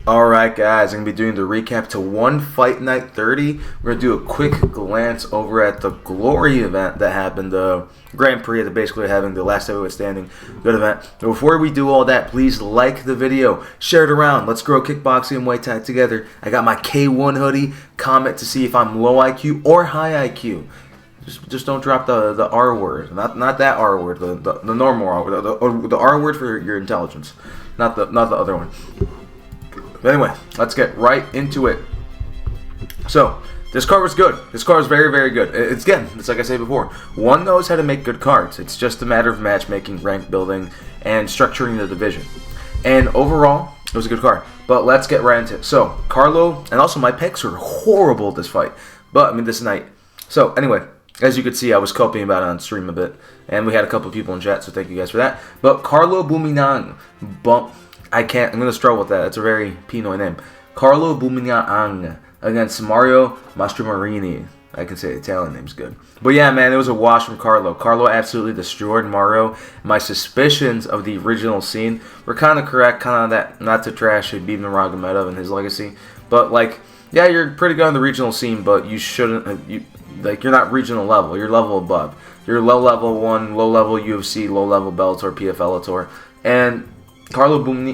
Alright guys, I'm going to be doing the recap to One Fight Night 30. We're going to do a quick glance over at the Glory event that happened, the Grand Prix, that basically having the last heavyweight standing good event. But before we do all that, please like the video, share it around, let's grow kickboxing and Muay Thai together. I got my K1 hoodie, comment to see if I'm low IQ or high IQ. Just don't drop the R word, not that R word, the normal R word, the R word for your intelligence, not the other one. But anyway, let's get right into it. So, this card was good. This card was very, very good. It's like I said before, one knows how to make good cards. It's just a matter of matchmaking, rank building, and structuring the division. And overall, it was a good card. But let's get right into it. So, Carlo, and also my picks were horrible this fight. But, I mean, this night. So, anyway, as you could see, I was copying about it on stream a bit. And we had a couple of people in chat, so thank you guys for that. But Carlo Bumina-ang, I'm going to struggle with that. It's a very Pinoy name. Carlo Bumina-ang against Mauro Mastromarini. I can say the Italian name's good. But yeah, man, it was a wash from Carlo. Carlo absolutely destroyed Mauro. My suspicions of the original scene were kind of correct. Kind of that, not to trash Habib Nurmagomedov and his legacy. But, like, yeah, you're pretty good on the regional scene, but you shouldn't, you're not regional level. You're level above. You're low level 1, low level UFC, low level Bellator, PFL-ator. And Carlo,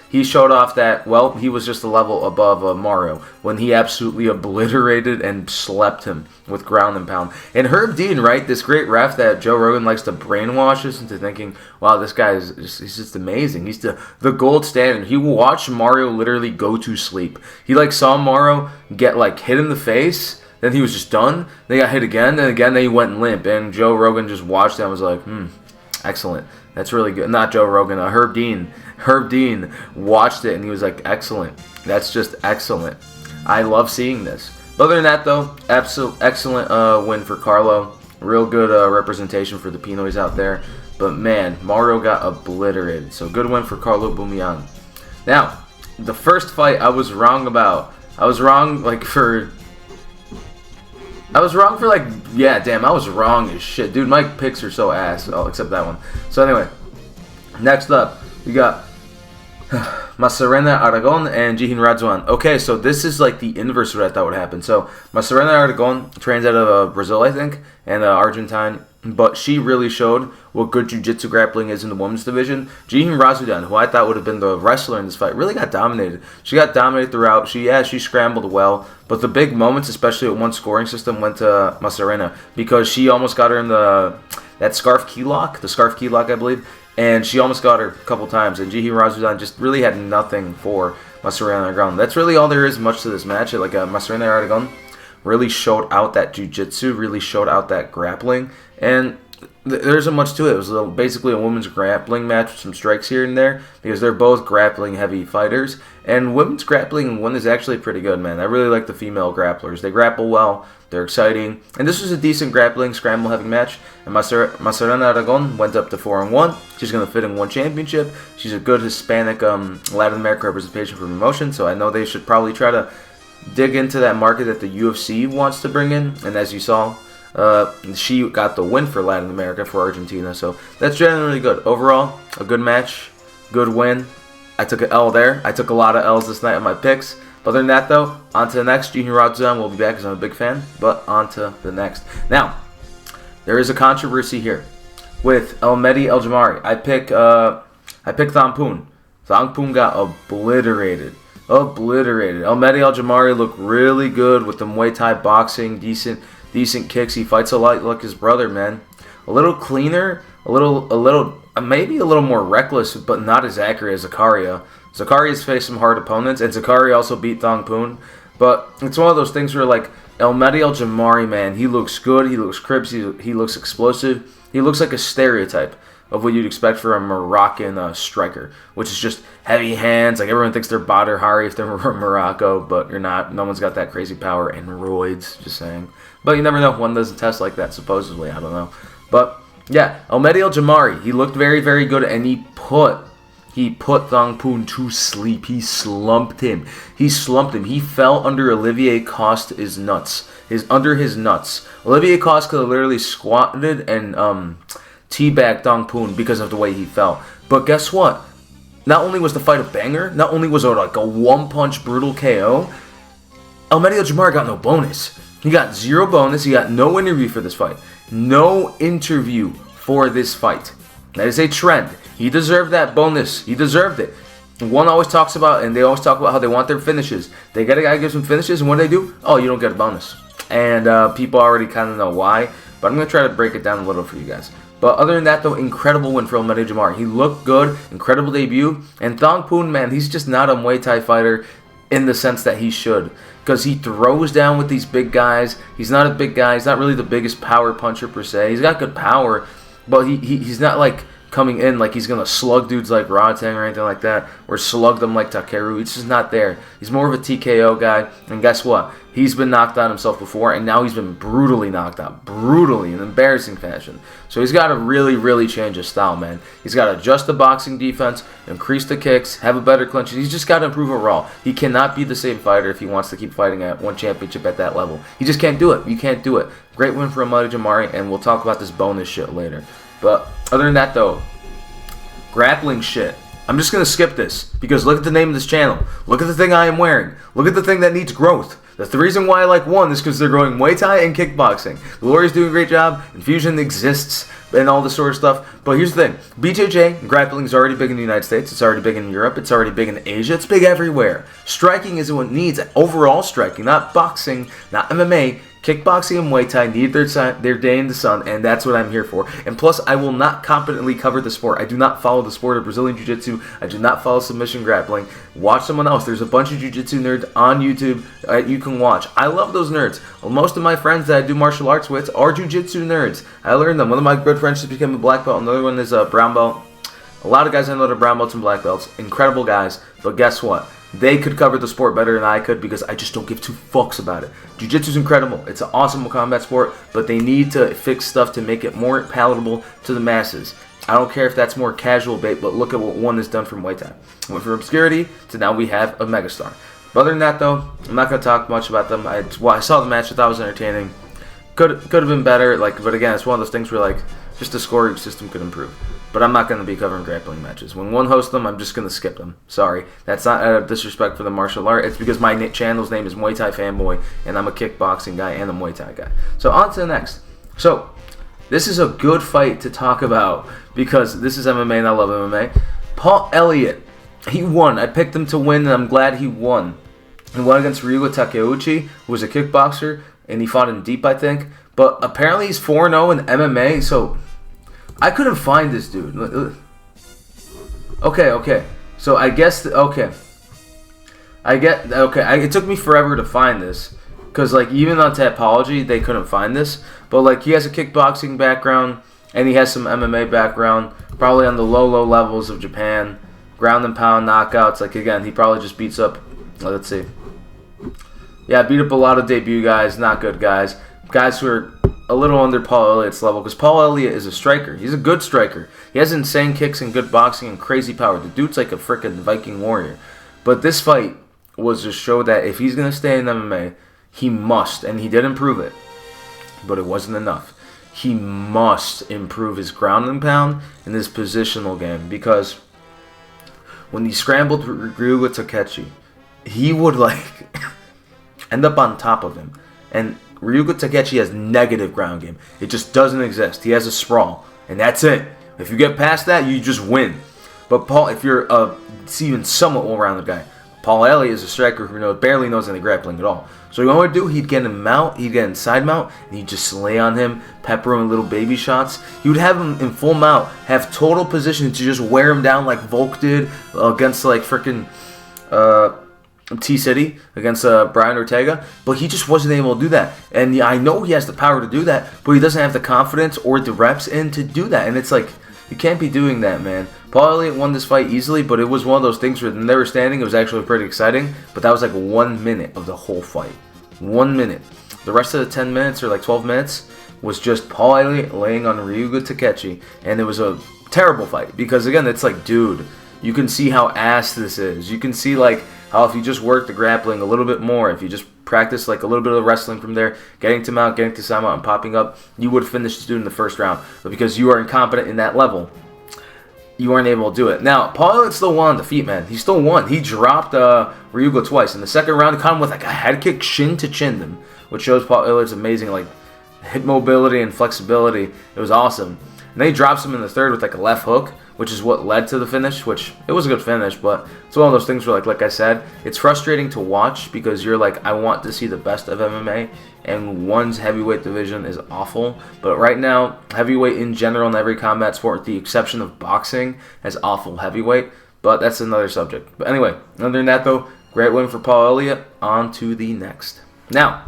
he showed off that, well, he was just a level above Mauro when he absolutely obliterated and slept him with ground and pound. And Herb Dean, right, this great ref that Joe Rogan likes to brainwash us into thinking, wow, this guy he's just amazing. He's the gold standard. He watched Mauro literally go to sleep. He, saw Mauro get, hit in the face, then he was just done. Then he got hit again, then he went limp. And Joe Rogan just watched that and was like, excellent. That's really good. Not Joe Rogan. Herb Dean. Herb Dean watched it and he was like, excellent. That's just excellent. I love seeing this. Other than that, though, excellent win for Carlo. Real good representation for the Pinoys out there. But man, Mauro got obliterated. So good win for Carlo Bumina-ang. Now, the first fight I was wrong about. I was wrong yeah, damn, I was wrong as shit. Dude, my picks are so ass. Oh, except that one. So anyway, next up, we got Macarena, Aragon, and Jihin Radzuan. Okay, so this is the inverse of what I thought would happen. So, Macarena Aragon trains out of Brazil, I think, and Argentine. But she really showed what good jiu-jitsu grappling is in the women's division. Jihin Radzuan, who I thought would have been the wrestler in this fight, really got dominated. She got dominated throughout. She scrambled well. But the big moments, especially with one scoring system, went to Macarena. Because she almost got her in that scarf key lock. The scarf key lock, I believe. And she almost got her a couple times. And Jihin Radzuan just really had nothing for Macarena Aragon. That's really all there is much to this match. Macarena Aragon really showed out that jiu-jitsu, really showed out that grappling, and there isn't much to it. It was basically a women's grappling match with some strikes here and there, because they're both grappling-heavy fighters, and women's grappling one is actually pretty good, man. I really like the female grapplers. They grapple well, they're exciting, and this was a decent grappling, scramble-heavy match, and Macarena Aragon went up to 4-1. She's going to fit in one championship. She's a good Hispanic Latin American representation for promotion, so I know they should probably try to dig into that market that the UFC wants to bring in, and as you saw, she got the win for Latin America for Argentina, so that's generally good. Overall, a good match, good win. I took an L there. I took a lot of L's this night on my picks. But other than that, though, on to the next. Jihin Radzuan will be back because I'm a big fan, but on to the next. Now, there is a controversy here with Elmehdi Jamari. I picked Thongpoon. Thongpoon got obliterated. Elmehdi Jamari looked really good with the Muay Thai boxing, decent kicks. He fights a lot like his brother, man. A little cleaner, maybe a little more reckless, but not as accurate as Zakirov. Zakirov faced some hard opponents, and Zakirov also beat Thongpoon. But it's one of those things where, Elmehdi Jamari, man, he looks good, he looks crisp, he looks explosive. He looks like a stereotype of what you'd expect for a Moroccan striker, which is just heavy hands. Everyone thinks they're Badr Hari if they're from Morocco, but you're not. No one's got that crazy power and roids, just saying. But you never know. One doesn't test like that, supposedly. I don't know. But, yeah, Elmehdi Jamari, he looked very, very good, and he put Thongpoon to sleep. He slumped him. He fell under Olivier Coste's nuts. Under his nuts. Olivier Coste could have literally squatted and teabagged Thongpoon because of the way he fell. But guess what? not only was the fight a banger, not only was it like a one-punch brutal KO, Elmehdi Jamari got no bonus. He got 0 bonus. He got no interview for this fight. No interview for this fight. That is a trend. He deserved that bonus. He deserved it. One always talks about, and they always talk about how they want their finishes. They get a guy who gives them finishes, and what do they do? Oh, you don't get a bonus. And people already kind of know why, but I'm going to try to break it down a little for you guys. But other than that, though, incredible win for Elmehdi Jamari. He looked good, incredible debut, and Thongpoon, man, he's just not a Muay Thai fighter in the sense that he should. Because he throws down with these big guys. He's not a big guy. He's not really the biggest power puncher per se. He's got good power, but he's not like coming in like he's going to slug dudes like Radzuan or anything like that, or slug them like Takeuchi. It's just not there. He's more of a TKO guy, and guess what? He's been knocked out himself before, and now he's been brutally knocked out. Brutally, in embarrassing fashion. So he's got to really, really change his style, man. He's got to adjust the boxing defense, increase the kicks, have a better clinch. He's just got to improve overall. He cannot be the same fighter if he wants to keep fighting at one championship at that level. He just can't do it. You can't do it. Great win for Elmehdi Jamari, and we'll talk about this bonus shit later. But other than that, though, grappling shit. I'm just going to skip this because look at the name of this channel. Look at the thing I am wearing. Look at the thing that needs growth. That's the reason why I like one is because they're growing Muay Thai and kickboxing. Gloria's doing a great job. Infusion exists and all this sort of stuff. But here's the thing. BJJ, grappling is already big in the United States. It's already big in Europe. It's already big in Asia. It's big everywhere. Striking is what it needs. Overall striking, not boxing, not MMA. Kickboxing and Muay Thai need their day in the sun, and that's what I'm here for. And plus, I will not competently cover the sport. I do not follow the sport of Brazilian Jiu-Jitsu. I do not follow submission grappling. Watch someone else. There's a bunch of Jiu-Jitsu nerds on YouTube you can watch. I love those nerds. Most of my friends that I do martial arts with are Jiu-Jitsu nerds. I learned them. One of my good friends just became a black belt. Another one is a brown belt. A lot of guys I know are brown belts and black belts. Incredible guys. But guess what? They could cover the sport better than I could because I just don't give 2 fucks about it. Jiu-Jitsu is incredible. It's an awesome combat sport, but they need to fix stuff to make it more palatable to the masses. I don't care if that's more casual bait, but look at what one has done from Muay Thai. Went from obscurity to now we have a megastar. But other than that, though, I'm not going to talk much about them. I saw the match. I thought it was entertaining. Could have been better, but again, it's one of those things where just the scoring system could improve. But I'm not going to be covering grappling matches. When one hosts them, I'm just going to skip them. Sorry. That's not out of disrespect for the martial art. It's because my channel's name is Muay Thai Fanboy, and I'm a kickboxing guy and a Muay Thai guy. So on to the next. So, this is a good fight to talk about because this is MMA and I love MMA. Paul Elliott, he won. I picked him to win, and I'm glad he won. He won against Ryugo Takeuchi, who was a kickboxer, and he fought in deep, I think. But apparently he's 4-0 in MMA, so I couldn't find this dude. Okay. So I guess, it took me forever to find this. Because, even on Tapology, they couldn't find this. But, he has a kickboxing background, and he has some MMA background, probably on the low levels of Japan. Ground and pound knockouts. Again, he probably just beats up, let's see. Yeah, beat up a lot of debut guys, not good guys. Guys who are a little under Paul Elliott's level, because Paul Elliott is a striker. He's a good striker. He has insane kicks and good boxing and crazy power. The dude's like a freaking Viking warrior. But this fight was to show that if he's going to stay in MMA, he must, and he did improve it, but it wasn't enough. He must improve his ground and pound and his positional game, because when he scrambled Ryugo Takeuchi, he would end up on top of him. And Ryugo Takeuchi has negative ground game. It just doesn't exist. He has a sprawl, and that's it. If you get past that, you just win. But if you're even somewhat well-rounded guy, Paul Elliott is a striker who barely knows any grappling at all. So what he would do, he'd get him mount, he'd get inside mount, and he'd just lay on him, pepper him with little baby shots. He would have him in full mount, have total position to just wear him down like Volk did against freaking T-City against Brian Ortega, but he just wasn't able to do that. And I know he has the power to do that, but he doesn't have the confidence or the reps in to do that. And it's you can't be doing that, man. Paul Elliott won this fight easily, but it was one of those things where when they were standing, it was actually pretty exciting, but that was 1 minute of the whole fight. 1 minute. The rest of the 10 minutes or 12 minutes was just Paul Elliott laying on Ryugo Takeuchi, and it was a terrible fight because, again, it's dude, you can see how ass this is. You can see, how if you just work the grappling a little bit more, if you just practice a little bit of wrestling from there, getting to mount, getting to side mount, and popping up, you would finish this dude in the first round. But because you are incompetent in that level, you weren't able to do it. Now, Paul Elliott still won on defeat, man. He still won. He dropped Ryugo twice. In the second round, he caught him with like a head kick, shin to chin him, which shows Paul Elliott's amazing like hip mobility and flexibility. It was awesome. And then he drops him in the third with like a left hook, which is what led to the finish, which it was a good finish, but it's one of those things where like I said, it's frustrating to watch because you're like, I want to see the best of MMA, and one's heavyweight division is awful. But right now, heavyweight in general in every combat sport, with the exception of boxing, has awful heavyweight, but that's another subject. But anyway, other than that though, great win for Paul Elliott. On to the next. Now,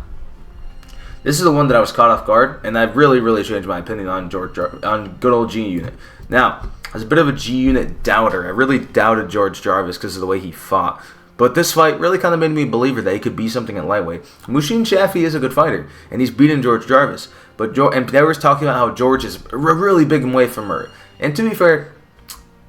this is the one that I was caught off guard, and I've really changed my opinion on on good old G Unit. Now, I was a bit of a G Unit doubter. I really doubted George Jarvis because of the way he fought. But this fight really kind of made me a believer that he could be something at lightweight. Mouhcine Chafi is a good fighter, and he's beaten George Jarvis. But and they were talking about how George is really big and weight from her. And to be fair,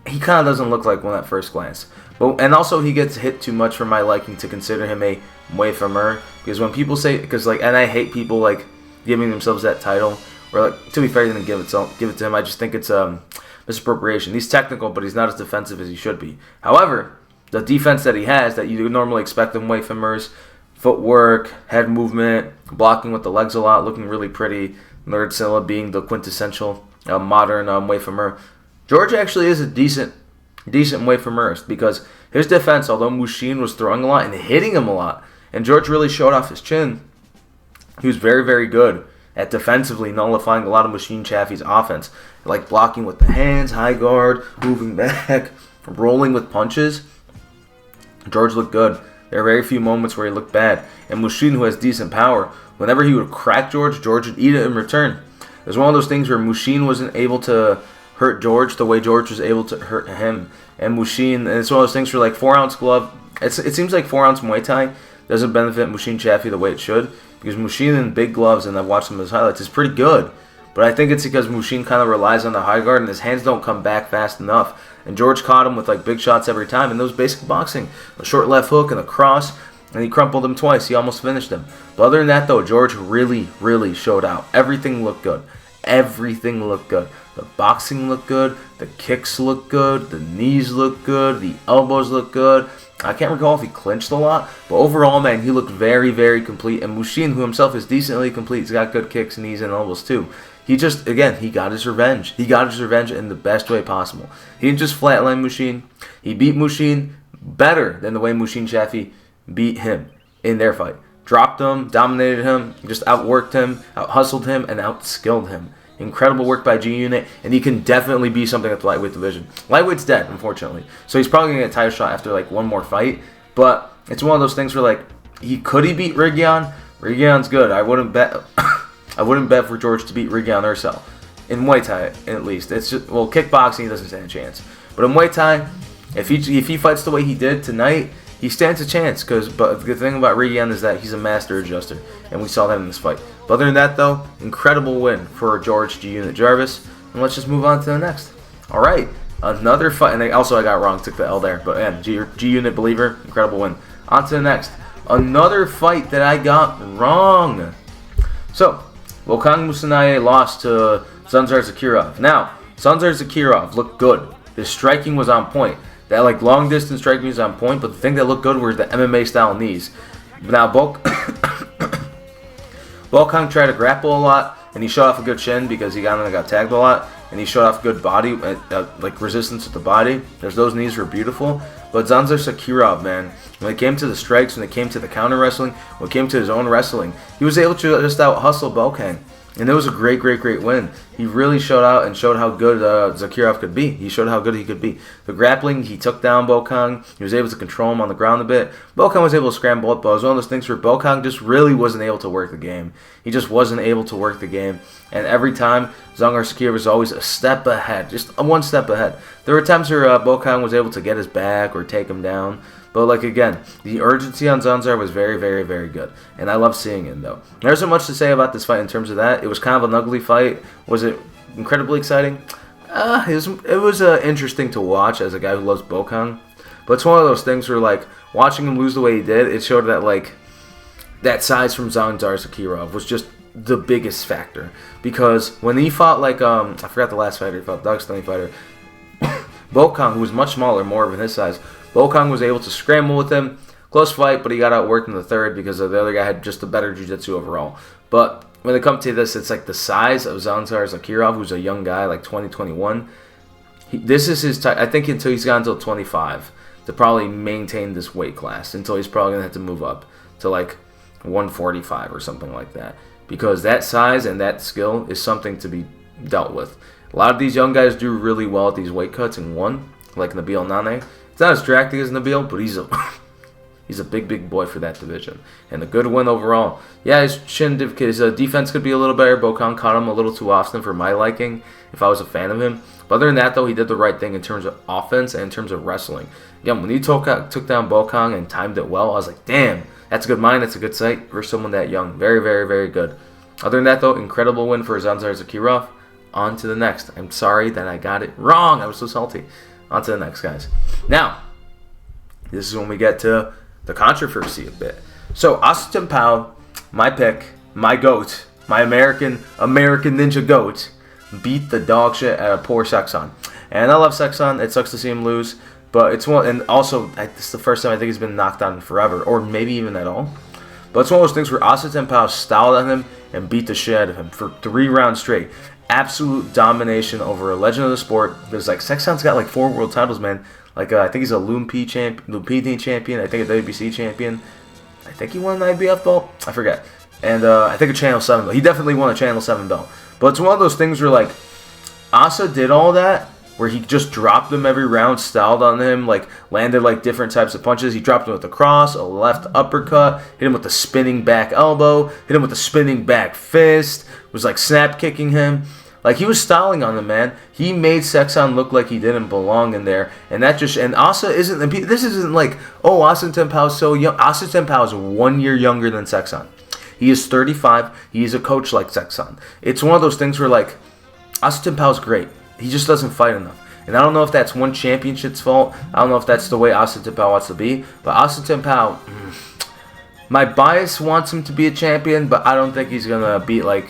he kind of doesn't look like one at first glance. And also he gets hit too much for my liking to consider him a way from her. Because when people say, and I hate people like giving themselves that title. Or like, to be fair, he didn't give it to him. I just think it's misappropriation. He's technical, but he's not as defensive as he should be. However, the defense that he has that you would normally expect him away from hers, footwork, head movement, blocking with the legs a lot, looking really pretty. Nerd Silla being the quintessential modern way from her. George actually is a decent way from her because his defense, although Mouhcine was throwing a lot and hitting him a lot, and George really showed off his chin, he was very good at defensively nullifying a lot of Mouhcine Chafi's offense, like blocking with the hands, high guard, moving back, rolling with punches. George looked good. There are very few moments where he looked bad. And Mouhcine, who has decent power, whenever he would crack George would eat it in return. It was one of those things where Mouhcine wasn't able to hurt George the way George was able to hurt him. And Mouhcine, and it's one of those things where like 4-ounce glove, it seems like 4-ounce Muay Thai doesn't benefit Mouhcine Chafi the way it should. Because Mouhcine in big gloves, and I've watched some of his highlights, is pretty good. But I think it's because Mouhcine kind of relies on the high guard and his hands don't come back fast enough. And George caught him with like big shots every time, and that was basic boxing. A short left hook and a cross, and he crumpled him twice. He almost finished him. But other than that though, George really showed out. Everything looked good. Everything looked good. The boxing looked good. The kicks looked good. The knees looked good. The elbows looked good. I can't recall if he clinched a lot, but overall, man, he looked very complete. And Mouhcine, who himself is decently complete, he's got good kicks, knees, and elbows too. He just, again, he got his revenge. He got his revenge in the best way possible. He didn't just flatline Mouhcine. He beat Mouhcine better than the way Mouhcine Chafi beat him in their fight. Dropped him, dominated him, just outworked him, out-hustled him, and out-skilled him. Incredible work by G Unit, and he can definitely be something at the lightweight division. Lightweight's dead, unfortunately. So he's probably going to get a title shot after like one more fight. But it's one of those things where like, could he beat Regian? Regian's good. I wouldn't bet I wouldn't bet for George to beat Regian Eersel. In Muay Thai, at least. It's just, well, kickboxing, he doesn't stand a chance. But in Muay Thai, if he fights the way he did tonight, he stands a chance. But the thing about Regian is that he's a master adjuster, and we saw that in this fight. But other than that, though, incredible win for George G Unit Jarvis. And let's just move on to the next. All right, another fight. And also, I got wrong, took the L there. But man, G Unit believer, incredible win. On to the next. Another fight that I got wrong. So, Bokang Masunyane lost to Sanzhar Zakirov. Now, Sanzhar Zakirov looked good. His striking was on point. That like long distance striking was on point, but the thing that looked good were the MMA style knees. Now Bokang tried to grapple a lot, and he showed off a good chin because he got tagged a lot, and he showed off good body, like resistance with the body. Those knees were beautiful. But Sanzhar Zakirov, man, when it came to the strikes, when it came to the counter wrestling, when it came to his own wrestling, he was able to just out hustle Bokang. And it was a great win. He really showed out and showed how good Zakirov could be. He showed how good he could be. The grappling, he took down Bokang. He was able to control him on the ground a bit. Bokang was able to scramble up, but it was one of those things where Bokang just really wasn't able to work the game. He just wasn't able to work the game. And every time, Sanzhar Zakirov was always a step ahead, just one step ahead. There were times where Bokang was able to get his back or take him down. But, like, again, the urgency on Sanzhar was very good. And I love seeing it, though. There isn't much to say about this fight in terms of that. It was kind of an ugly fight. Was it incredibly exciting? It was interesting to watch as a guy who loves Bokang. But it's one of those things where, like, watching him lose the way he did, it showed that, like, that size from Sanzhar Zakirov was just the biggest factor. Because when he fought, like, I forgot the last fighter he fought, the Dagestani fighter. Bokang, who was much smaller, more of his size, Bokang was able to scramble with him. Close fight, but he got outworked in the third because the other guy had just a better jiu-jitsu overall. But when it comes to this, it's like the size of Sanzhar Zakirov, who's a young guy, like 2021. This is his type. I think until he's got until 25 to probably maintain this weight class until he's probably going to have to move up to like 145 or something like that. Because that size and that skill is something to be dealt with. A lot of these young guys do really well at these weight cuts in one, like Nabil Nane. It's not as drastic as Nabil, but he's a he's a big boy for that division. And a good win overall. Yeah, his defense could be a little better. Bokang caught him a little too often for my liking if I was a fan of him. But other than that, though, he did the right thing in terms of offense and in terms of wrestling. Again, when he took down Bokang and timed it well, I was like, damn, that's a good mind, that's a good sight for someone that young. Very good. Other than that, though, incredible win for Sanzhar Zakirov. On to the next. I'm sorry that I got it wrong. I was so salty. On to the next, guys. Now, this is when we get to the controversy a bit. So, Asa Ten Pow, my pick, my GOAT, my American Ninja GOAT, beat the dog shit out of poor Seksan. And I love Seksan. It sucks to see him lose. But it's one, and also, this is the first time I think he's been knocked down forever, or maybe even at all. But it's one of those things where Asa Ten Pow styled at him and beat the shit out of him for 3 rounds straight. Absolute domination over a legend of the sport. There's like Seksan's got like 4 world titles, man. Like I think he's a Lumpini champion. I think a WBC champion. I think he won an IBF belt. I forget. And I think a Channel 7 belt. He definitely won a Channel 7 belt. But it's one of those things where like Asa did all that, where he just dropped him every round, styled on him, like landed like different types of punches. He dropped him with a cross, a left uppercut, hit him with a spinning back elbow, hit him with a spinning back fist, was like snap kicking him. Like, he was styling on the man. He made Seksan look like he didn't belong in there. And that just... And Asa isn't... This isn't like, oh, Asa Ten Pow is so young. Asa Ten Pow is 1 year younger than Seksan. He is 35. He is a coach like Seksan. It's one of those things where, like, Asa Ten Pow is great. He just doesn't fight enough. And I don't know if that's one championship's fault. I don't know if that's the way Asa Ten Pow wants to be. But Asa Ten Pow... my bias wants him to be a champion, but I don't think he's going to beat, like...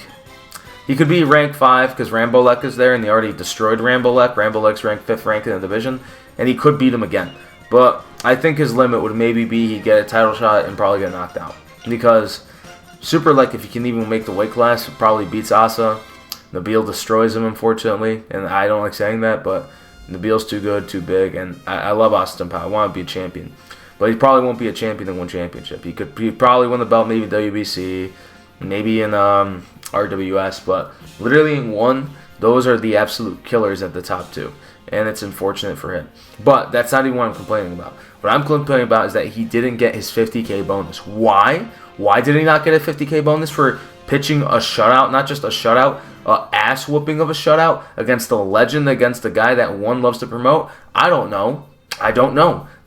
He could be ranked 5 because Rambolek is there, and they already destroyed Rambolek. Rambolek's ranked 5th ranked in the division, and he could beat him again. But I think his limit would maybe be he'd get a title shot and probably get knocked out. Because Super, like, if he can even make the weight class, probably beats Asa. Nabil destroys him, unfortunately, and I don't like saying that, but Nabil's too good, too big, and I love Asa Ten Pow. I want to be a champion. But he probably won't be a champion in one championship. He'd probably win the belt, maybe WBC, maybe in RWS, but literally in one, those are the absolute killers at the top 2, and it's unfortunate for him. But that's not even what I'm complaining about. What I'm complaining about is that he didn't get his 50K bonus. Why? Why did he not get a 50K bonus for pitching a shutout? Not just a shutout, a ass whooping of a shutout against a legend, against a guy that one loves to promote? I don't know.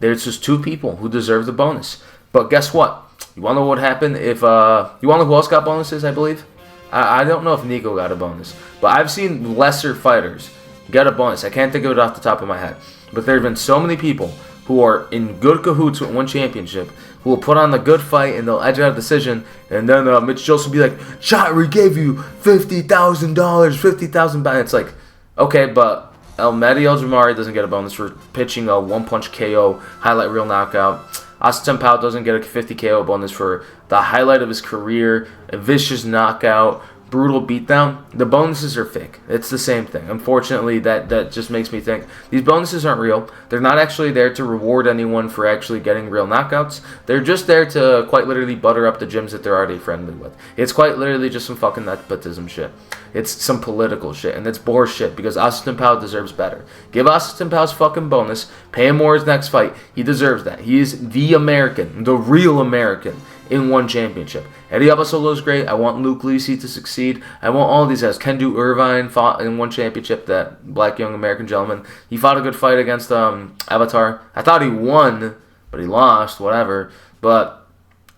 There's just 2 people who deserve the bonus. But guess what? You want to know what happened if you want to know who else got bonuses? I believe. I don't know if Nico got a bonus, but I've seen lesser fighters get a bonus. I can't think of it off the top of my head. But there have been so many people who are in good cahoots with one championship who will put on the good fight and they'll edge out a decision, and then Mitch Joseph will be like, "Shotri gave you $50,000, $50,000." It's like, okay, but Elmehdi Jamari doesn't get a bonus for pitching a one-punch KO highlight reel knockout. Asa Ten Pow doesn't get a 50 KO bonus for the highlight of his career, a vicious knockout, brutal beatdown. The bonuses are fake. It's the same thing. Unfortunately, that just makes me think these bonuses aren't real. They're not actually there to reward anyone for actually getting real knockouts. They're just there to quite literally butter up the gyms that they're already friendly with. It's quite literally just some fucking nepotism shit. It's some political shit, and it's bullshit because Asa Ten Pow deserves better. Give Asa Ten Pow his fucking bonus. Pay him more his next fight. He deserves that. He is the American, the real American in one championship. Eddie Abasolo is great. I want Luke Lisi to succeed. I want all these guys. Kendu Irvine fought in one championship, that black young American gentleman. He fought a good fight against Avatar. I thought he won, but he lost, whatever. But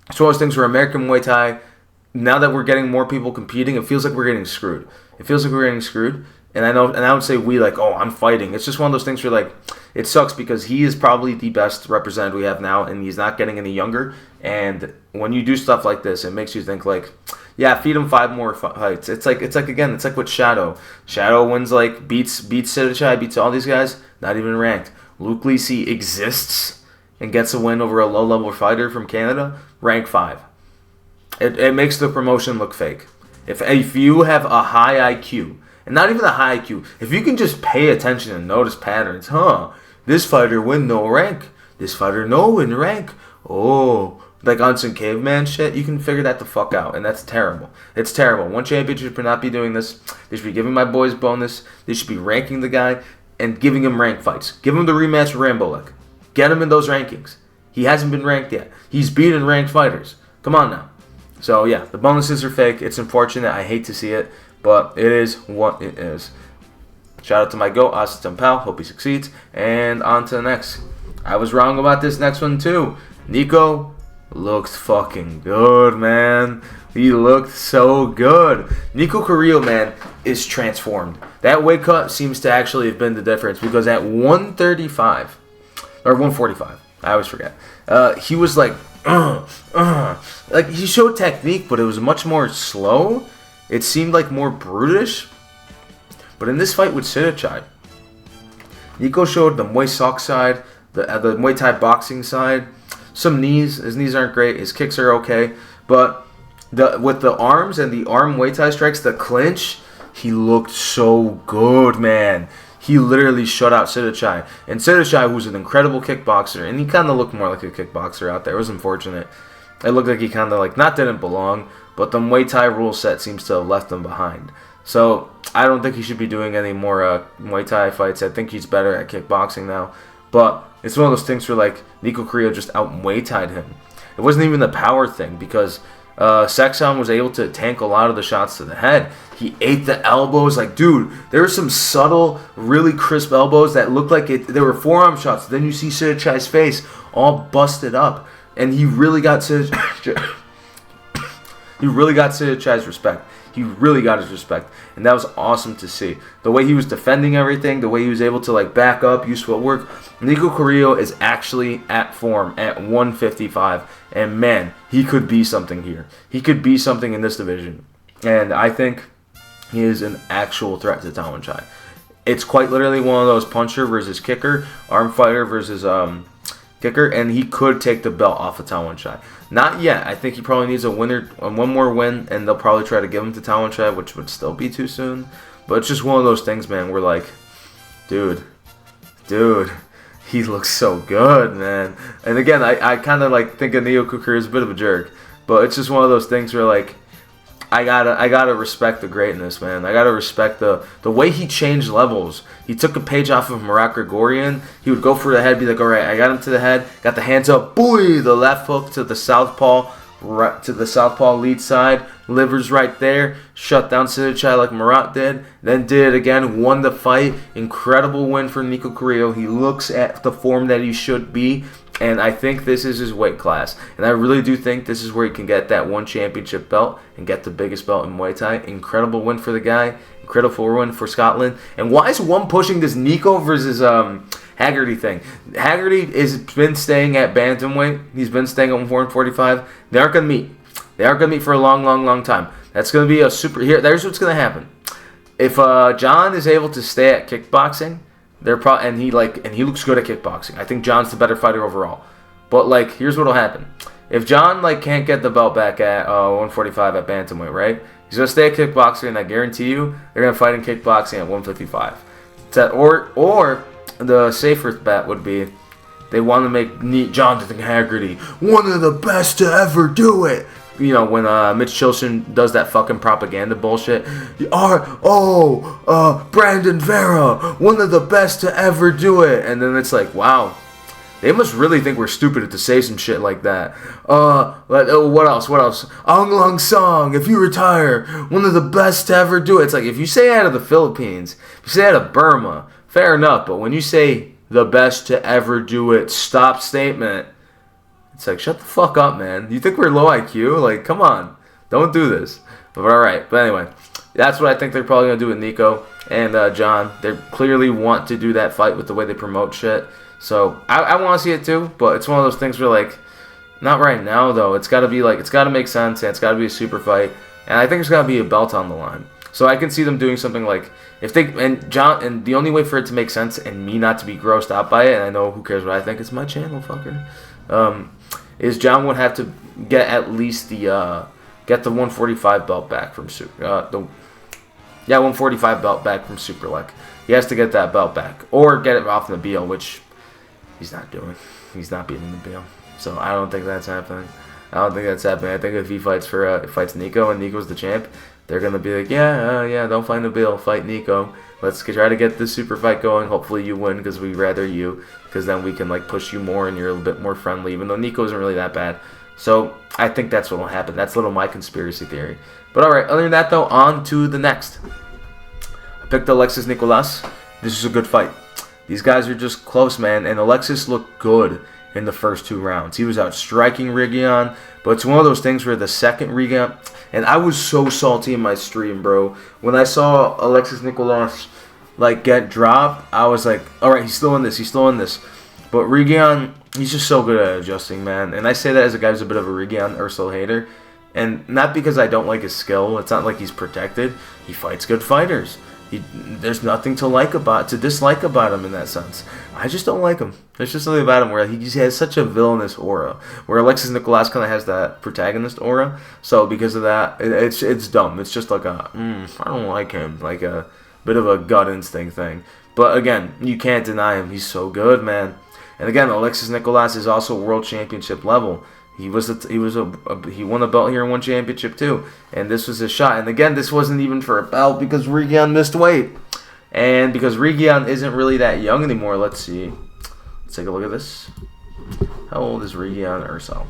it's one of those things where American Muay Thai, now that we're getting more people competing, it feels like we're getting screwed. And I would say we, like, oh, I'm fighting. It's just one of those things where, like, it sucks because he is probably the best representative we have now, and he's not getting any younger. And when you do stuff like this, it makes you think, like, Yeah, feed him 5 more fights. It's like again, it's like with Shadow. Shadow wins like beats Sitthichai, beats all these guys, not even ranked. Luke Lisi exists and gets a win over a low-level fighter from Canada, rank 5. It makes the promotion look fake. If you have a high IQ, and not even a high IQ, if you can just pay attention and notice patterns, this fighter win no rank, this fighter no win rank, like on some caveman shit, you can figure that the fuck out, and that's terrible. It's terrible. One championship should not be doing this. They should be giving my boys bonus. They should be ranking the guy and giving him rank fights. Give him the rematch with Rambolek. Get him in those rankings. He hasn't been ranked yet. He's beaten ranked fighters. Come on now. So yeah, the bonuses are fake. It's unfortunate. I hate to see it, but it is what it is. Shout out to my GOAT, Asa Ten Pow. Hope he succeeds. And on to the next. I was wrong about this next one too. Nico looked fucking good, man. He looked so good. Nico Carrillo, man, is transformed. That weight cut seems to actually have been the difference, because at 135, or 145, I always forget, he was like he showed technique, but it was much more slow. It seemed like more brutish. But in this fight with Sitthichai, Nico showed the Muay Sok side, the Muay Thai boxing side. Some knees. His knees aren't great. His kicks are okay. But with the arms and the arm Muay Thai strikes, the clinch, he looked so good, man. He literally shut out Sitthichai. And Sitthichai, who's an incredible kickboxer, and he kind of looked more like a kickboxer out there. It was unfortunate. It looked like he kind of like, not didn't belong, but the Muay Thai rule set seems to have left him behind. So I don't think he should be doing any more Muay Thai fights. I think he's better at kickboxing now. But it's one of those things where like Nico Carrillo just out Muay Thai'd him. It wasn't even the power thing, because Seksan was able to tank a lot of the shots to the head. He ate the elbows. Like, dude, there were some subtle, really crisp elbows that looked like they were forearm shots. Then you see Sitthichai's face all busted up. And he really got Sitthichai's respect. He really got his respect. And that was awesome to see. The way he was defending everything, the way he was able to like back up, use footwork. Nico Carrillo is actually at form at 155. And man, he could be something here. He could be something in this division. And I think he is an actual threat to Thongpoon. It's quite literally one of those puncher versus kicker, arm fighter versus kicker, and he could take the belt off of Thongpoon. Not yet. I think he probably needs one more win, and they'll probably try to give him to Thongpoon, which would still be too soon. But it's just one of those things, man. We're like, dude, he looks so good, man. And again, I kind of like think of Nico Carrillo is a bit of a jerk, but it's just one of those things where like, I gotta respect the greatness, man. I gotta respect the way he changed levels. He took a page off of Murat Grigorian. He would go for the head, be like, all right, I got him to the head, got the hands up, boy, the left hook to the southpaw, right to the southpaw lead side, livers right there, shut down Sitthichai like Murat did, then did it again, won the fight. Incredible win for Nico Carrillo. He looks at the form that he should be. And I think this is his weight class. And I really do think this is where he can get that one championship belt and get the biggest belt in Muay Thai. Incredible win for the guy. Incredible win for Scotland. And why is one pushing this Nico versus Haggerty thing? Haggerty has been staying at bantamweight. He's been staying at 145. They aren't going to meet. They aren't going to meet for a long, long, long time. That's going to be a super... Here, there's what's going to happen. If John is able to stay at kickboxing... and he looks good at kickboxing. I think John's the better fighter overall. But like, here's what'll happen: if John like can't get the belt back at 145 at bantamweight, right? He's gonna stay at kickboxing, and I guarantee you they're gonna fight in kickboxing at 155. Or the safer bet would be they want to make Jonathan Haggerty one of the best to ever do it. You know, when Mitch Chilson does that fucking propaganda bullshit. Brandon Vera, one of the best to ever do it. And then it's like, wow, they must really think we're stupid to say some shit like that. What else? Aung Lang Song, if you retire, one of the best to ever do it. It's like, if you say out of the Philippines, if you say out of Burma, fair enough. But when you say the best to ever do it, stop statement. It's like, shut the fuck up, man. You think we're low IQ? Like, come on. Don't do this. But alright. But anyway, that's what I think they're probably going to do with Nico and John. They clearly want to do that fight with the way they promote shit. So, I want to see it too. But it's one of those things where, like, not right now, though. It's got to be, like, it's got to make sense. And it's got to be a super fight. And I think there's got to be a belt on the line. So I can see them doing something like, if they, and the only way for it to make sense and me not to be grossed out by it, and I know who cares what I think, it's my channel, fucker, is John would have to get at least get the 145 belt back from 145 belt back from Super Lec. He has to get that belt back, or get it off Nabil, which he's not doing. He's not beating Nabil, so I don't think that's happening. I think if he fights Nico and Nico's the champ, they're gonna be like, yeah, don't fight Nabil, fight Nico. Let's try to get this super fight going. Hopefully you win because we'd rather you, because then we can like push you more and you're a little bit more friendly. Even though Nico isn't really that bad, so I think that's what will happen. That's a little my conspiracy theory. But all right, other than that though, on to the next. I picked Alexis Nicolas. This is a good fight. These guys are just close, man, and Alexis looked good in the first 2 rounds. He was out striking Regian, but it's one of those things where the second Regian, and I was so salty in my stream, bro. When I saw Alexis Nicolas like get dropped, I was like, all right, he's still in this. But Regian, he's just so good at adjusting, man. And I say that as a guy who's a bit of a Regian Eersel hater, and not because I don't like his skill. It's not like he's protected. He fights good fighters. There's nothing to dislike about him in that sense. I just don't like him. There's just something about him where he has such a villainous aura, where Alexis Nicolas kind of has that protagonist aura. So because of that, it's dumb. It's just like I don't like him, like a bit of a gut instinct thing. But again, you can't deny him. He's so good, man. And again, Alexis Nicolas is also world championship level. He won a belt here and won championship too, and this was his shot. And again, this wasn't even for a belt because Regian missed weight, and because Regian isn't really that young anymore. Let's see. Let's take a look at this. How old is Regian Eersel?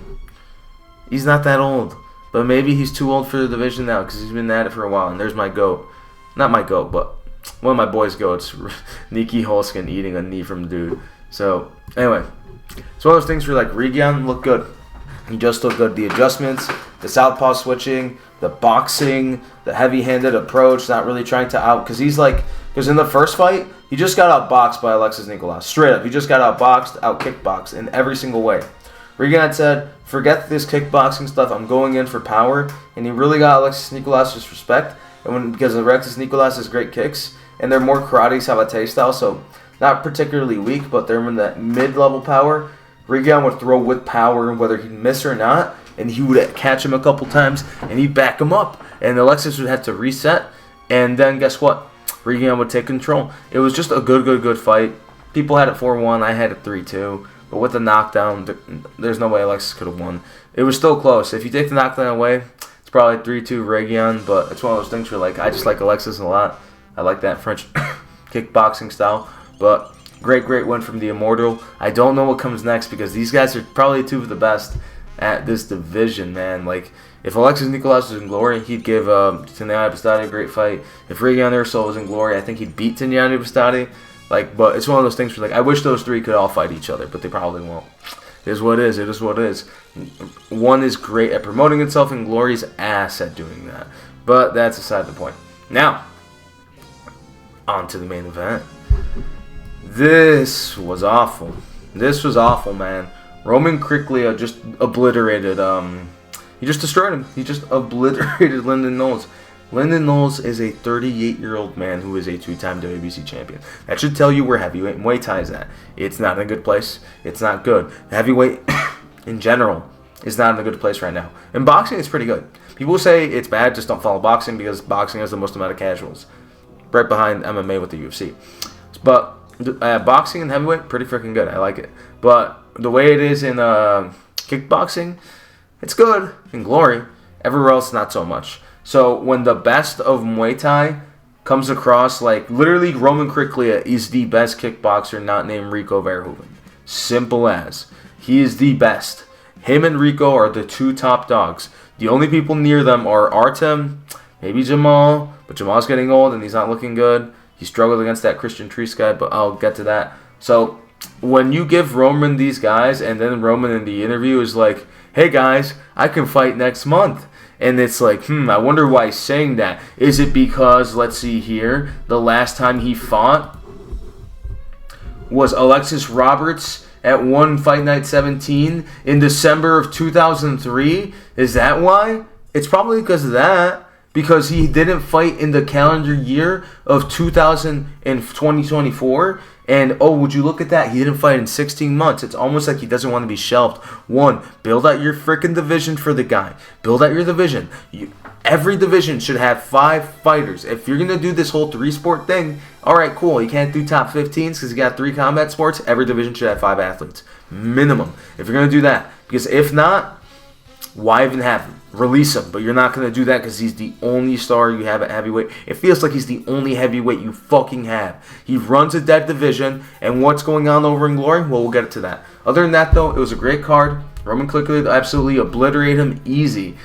He's not that old, but maybe he's too old for the division now because he's been at it for a while. And there's my goat, not my goat, but one of my boys' goats, Nikki Holskin, eating a knee from the dude. So anyway, it's one of those things where like Regian looked good. He just looked good. The adjustments, the southpaw switching, the boxing, the heavy-handed approach, not really trying to because in the first fight, he just got outboxed by Alexis Nicolas. Straight up, he just got outboxed, out-kickboxed in every single way. Regian said, forget this kickboxing stuff, I'm going in for power, and he really got Alexis Nicolas' respect, because Alexis Nicolas has great kicks, and they're more karate sabate style, so not particularly weak, but they're in that mid-level power. Regian would throw with power, whether he'd miss or not, and he would catch him a couple times, and he'd back him up. And Alexis would have to reset, and then guess what? Regian would take control. It was just a good fight. People had it 4-1, I had it 3-2. But with the knockdown, there's no way Alexis could have won. It was still close. If you take the knockdown away, it's probably 3-2 Regian, but it's one of those things where like I just like Alexis a lot. I like that French kickboxing style, but great win from the Immortal. I don't know what comes next because these guys are probably 2 of the best at this division, man. Like, if Alexis Nicolas was in glory, he'd give Tanyani Bastati a great fight. If Regian Eersel was in glory, I think he'd beat Tanyani Bastati. Like, but it's one of those things where, like, I wish those 3 could all fight each other, but they probably won't. It is what it is. It is what it is. One is great at promoting itself, and Glory's ass at doing that. But that's aside the point. Now, on to the main event. This was awful. This was awful, man. Roman Kriklia just obliterated, he just destroyed him. He just obliterated Lyndon Knowles. Lyndon Knowles is a 38-year-old man who is a 2-time WBC champion. That should tell you where heavyweight and Muay Thai is at. It's not in a good place. It's not good. Heavyweight, in general, is not in a good place right now. And boxing is pretty good. People say it's bad, just don't follow boxing because boxing has the most amount of casuals. Right behind MMA with the UFC. But boxing and heavyweight, pretty freaking good. I like it. But the way it is in kickboxing, it's good in glory. Everywhere else, not so much. So when the best of Muay Thai comes across, like literally Roman Kriklia is the best kickboxer not named Rico Verhoeven. Simple as. He is the best. Him and Rico are the 2 top dogs. The only people near them are Artem, maybe Jamal, but Jamal's getting old and he's not looking good. He struggled against that Christian Treese guy, but I'll get to that. So when you give Roman these guys, and then Roman in the interview is like, hey guys, I can fight next month. And it's like, I wonder why he's saying that. Is it because, let's see here, the last time he fought was Alexis Roberts at One Fight Night 17 in December of 2003? Is that why? It's probably because of that. because he didn't fight in the calendar year of 2024. And, oh, would you look at that? He didn't fight in 16 months. It's almost like he doesn't want to be shelved. One, build out your freaking division for the guy. Build out your division. Every division should have 5 fighters. If you're going to do this whole 3-sport thing, all right, cool. You can't do top 15s because you got 3 combat sports. Every division should have 5 athletes. Minimum. If you're going to do that. Because if not, why even have him? Release him, but you're not going to do that because he's the only star you have at heavyweight. It feels like he's the only heavyweight you fucking have. He runs a dead division, and what's going on over in Glory? Well, we'll get to that. Other than that, though, it was a great card. Roman quickly absolutely obliterated him easy.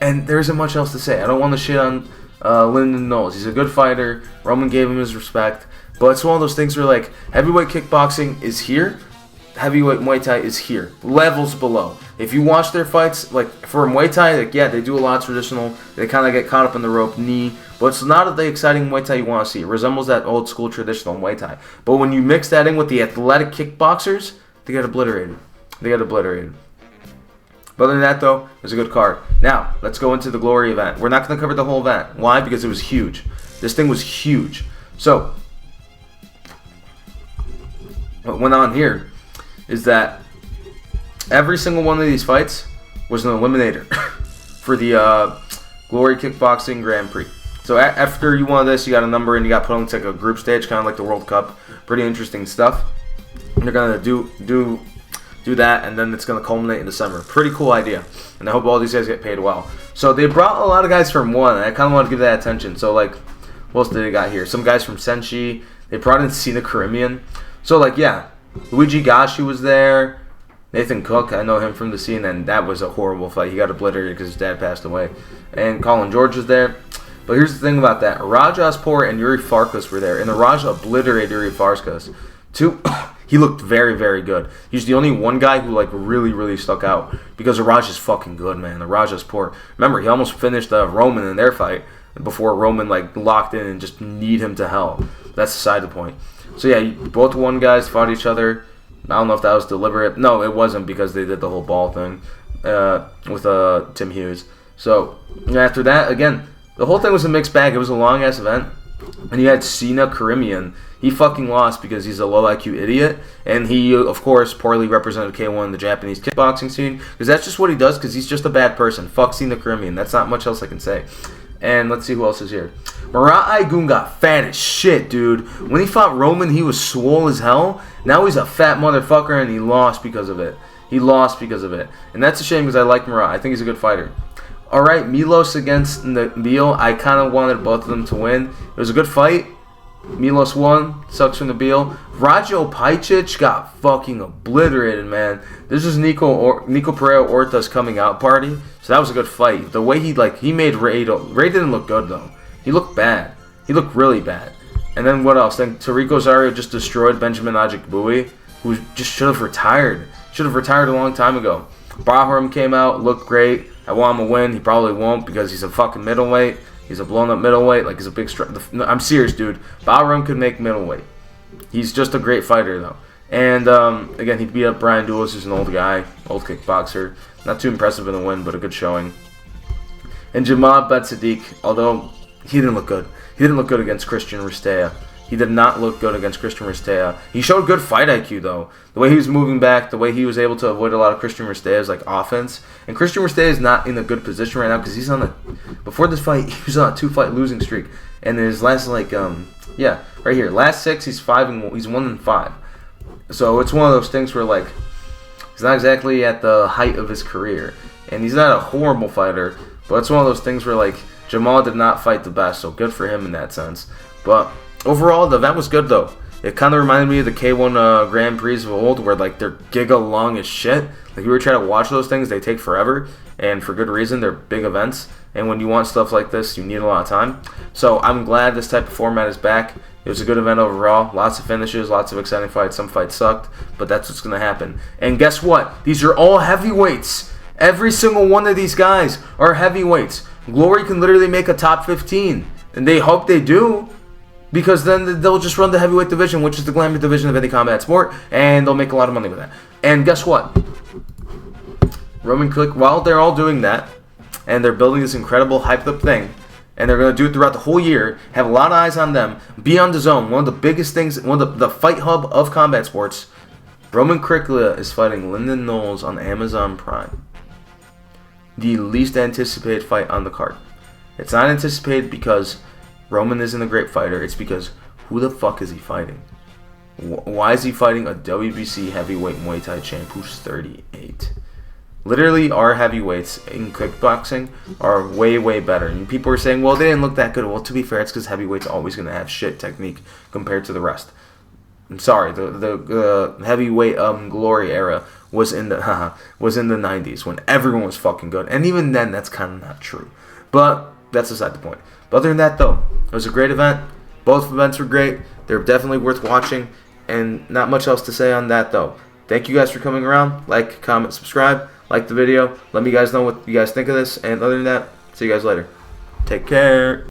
And there isn't much else to say. I don't want to shit on Lyndon Knowles. He's a good fighter. Roman gave him his respect. But it's one of those things where, like, heavyweight kickboxing is here. Heavyweight Muay Thai is here. Levels below. If you watch their fights, like for Muay Thai, like, yeah, they do a lot of traditional. They kind of get caught up in the rope knee. But it's not the exciting Muay Thai you want to see. It resembles that old school traditional Muay Thai. But when you mix that in with the athletic kickboxers, they get obliterated. But other than that, though, it was a good card. Now, let's go into the Glory event. We're not going to cover the whole event. Why? Because it was huge. This thing was huge. So, what went on here is that every single one of these fights was an eliminator for the Glory Kickboxing Grand Prix. So after you won this, you got a number and you got put on like a group stage, kind of like the World Cup. Pretty interesting stuff. And they're gonna do that, and then it's gonna culminate in December. Pretty cool idea, and I hope all these guys get paid well. So they brought a lot of guys from one, and I kind of want to give that attention. So like, what else did they got here? Some guys from Senshi. They brought in Sina Karimian. So like, yeah. Luigi Gashi was there. Nathan Cook, I know him from the scene, and that was a horrible fight. He got obliterated because his dad passed away. And Colin George was there. But here's the thing about that. Rajaspor and Yuri Farkas were there, and the Raja obliterated Yuri Farkas. He looked very, very good. He's the only one guy who like really, really stuck out because the Raja's fucking good, man. The Rajaspor. Remember, he almost finished Roman in their fight before Roman like locked in and just kneed him to hell. That's beside the point. So yeah, both one guys fought each other. I don't know if that was deliberate. No, it wasn't because they did the whole ball thing with Tim Hughes. So after that, again, the whole thing was a mixed bag. It was a long-ass event. And you had Sina Karimian. He fucking lost because he's a low IQ idiot. And he, of course, poorly represented K1 in the Japanese kickboxing scene. Because that's just what he does because he's just a bad person. Fuck Sina Karimian. That's not much else I can say. And let's see who else is here. Murat Aygun got fat as shit, dude. When he fought Roman, he was swole as hell. Now he's a fat motherfucker, and he lost because of it. And that's a shame because I like Murat. I think he's a good fighter. Alright, Milos against Nabil. I kind of wanted both of them to win. It was a good fight. Milos won. Sucks for Nabil. Rajo Pajcic got fucking obliterated, man. This is Nico Pereira Orta's coming out party. So that was a good fight. The way he made Ray didn't look good, though. He looked bad. He looked really bad. And then what else? Then Tariq Zario just destroyed Benjamin Ajikbui, who just should have retired. Should have retired a long time ago. Bahram came out, looked great. I want him to win. He probably won't because he's a fucking middleweight. He's a blown up middleweight. Like, he's a big no, I'm serious, dude. Bahram could make middleweight. He's just a great fighter, though. And, again, he beat up Brian Dulis, who's an old guy, old kickboxer. Not too impressive in the win, but a good showing. And Jamal Bet Sadiq, although he didn't look good. He didn't look good against Christian Ristea. He did not look good against Christian Ristea. He showed good fight IQ, though. The way he was moving back, the way he was able to avoid a lot of Christian Ristea's like offense. And Christian Ristea is not in a good position right now because he's on before this fight, he was on a 2-fight losing streak. And his last right here, last 6, he's 1-5. So it's one of those things where like he's not exactly at the height of his career. And he's not a horrible fighter, but it's one of those things where like Jamal did not fight the best, so good for him in that sense. But overall, the event was good, though. It kind of reminded me of the K1 Grand Prix of old, where like they're giga long as shit. Like, you were trying to watch those things, they take forever, and for good reason. They're big events, and when you want stuff like this, you need a lot of time. So I'm glad this type of format is back. It was a good event overall. Lots of finishes, lots of exciting fights. Some fights sucked, but that's what's going to happen. And guess what? These are all heavyweights. Every single one of these guys are heavyweights. Glory can literally make a top 15, and they hope they do, because then they'll just run the heavyweight division, which is the glamour division of any combat sport, and they'll make a lot of money with that. And guess what? Roman Click, while they're all doing that, and they're building this incredible hyped up thing, And they're going to do it throughout the whole year. Have a lot of eyes on them. Be on the zone. One of the biggest things, one of the fight hub of combat sports. Roman Kriklia is fighting Lyndon Knowles on Amazon Prime. The least anticipated fight on the card. It's not anticipated because Roman isn't a great fighter. It's because who the fuck is he fighting? Why is he fighting a WBC heavyweight Muay Thai champ who's 38? Literally, our heavyweights in kickboxing are way, way better. And people are saying, well, they didn't look that good. Well, to be fair, it's because heavyweights are always going to have shit technique compared to the rest. I'm sorry, the heavyweight glory era was in the 90s when everyone was fucking good. And even then, that's kind of not true. But that's beside the point. But other than that, though, it was a great event. Both events were great. They're definitely worth watching. And not much else to say on that, though. Thank you guys for coming around. Like, comment, subscribe. Like the video. Let me guys know what you guys think of this. And other than that, see you guys later. Take care.